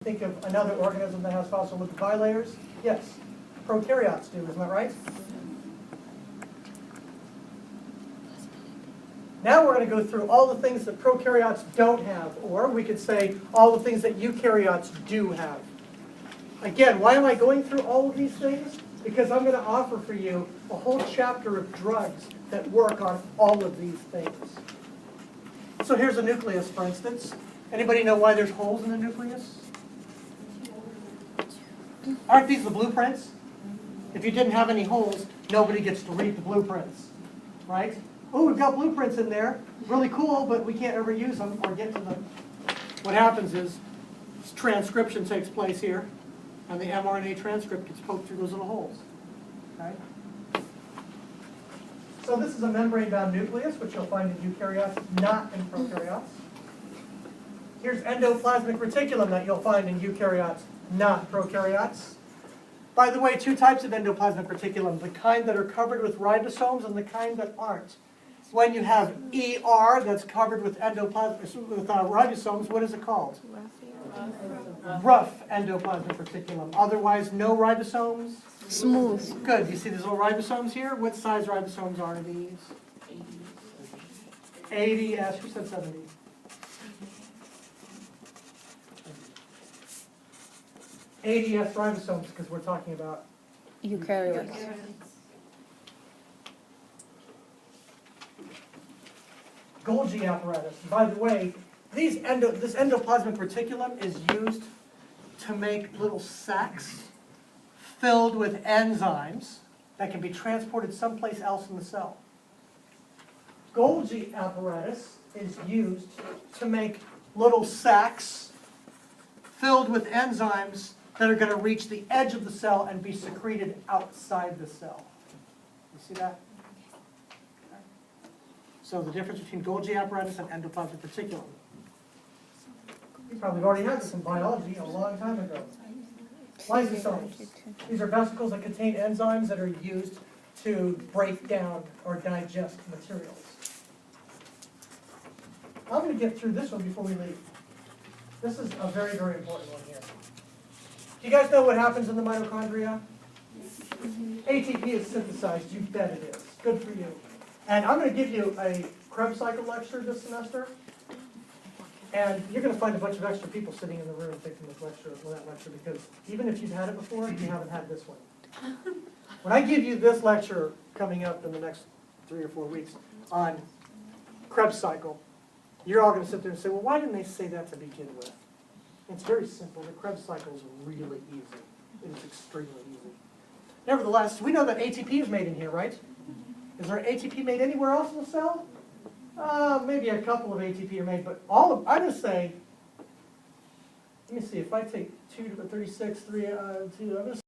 Think of another organism that has phospholipid bilayers. Yes, prokaryotes do, isn't that right? Now we're going to go through all the things that prokaryotes don't have, or we could say all the things that eukaryotes do have. Again, why am I going through all of these things? Because I'm going to offer for you a whole chapter of drugs that work on all of these things. So here's a nucleus, for instance. Anybody know why there's holes in the nucleus? Aren't these the blueprints? If you didn't have any holes, nobody gets to read the blueprints, right? Oh, we've got blueprints in there. Really cool, but we can't ever use them or get to them. What happens is transcription takes place here, and the mRNA transcript gets poked through those little holes. Okay? So this is a membrane-bound nucleus, which you'll find in eukaryotes, not in prokaryotes. Here's endoplasmic reticulum that you'll find in eukaryotes, not prokaryotes. By the way, two types of endoplasmic reticulum, the kind that are covered with ribosomes and the kind that aren't. When you have ER that's covered with ribosomes, what is it called? Rough endoplasmic reticulum. Otherwise, no ribosomes? Smooth. Good. You see these little ribosomes here? What size ribosomes are these? 80. Yes, who said 70? 80 S ribosomes, because we're talking about Eukaryotes. Golgi apparatus. By the way, this endoplasmic reticulum is used to make little sacs filled with enzymes that can be transported someplace else in the cell. Golgi apparatus is used to make little sacs filled with enzymes that are going to reach the edge of the cell and be secreted outside the cell. You see that? So the difference between Golgi apparatus and endoplasmic reticulum. You probably already had this in biology a long time ago. Lysosomes. These are vesicles that contain enzymes that are used to break down or digest materials. I'm going to get through this one before we leave. This is a very, very important one here. Do you guys know what happens in the mitochondria? ATP is synthesized. You bet it is. Good for you. And I'm going to give you a Krebs cycle lecture this semester. And you're going to find a bunch of extra people sitting in the room taking this lecture, that lecture, because even if you've had it before, you haven't had this one. When I give you this lecture coming up in the next 3 or 4 weeks on Krebs cycle, you're all going to sit there and say, well, why didn't they say that to begin with? It's very simple. The Krebs cycle is really easy. It is extremely easy. Nevertheless, we know that ATP is made in here, right? Is there ATP made anywhere else in the cell? Maybe a couple of ATP are made, but all of, I'm going to say, let me see, if I take 2 to the 36, 3, 2, I'm going to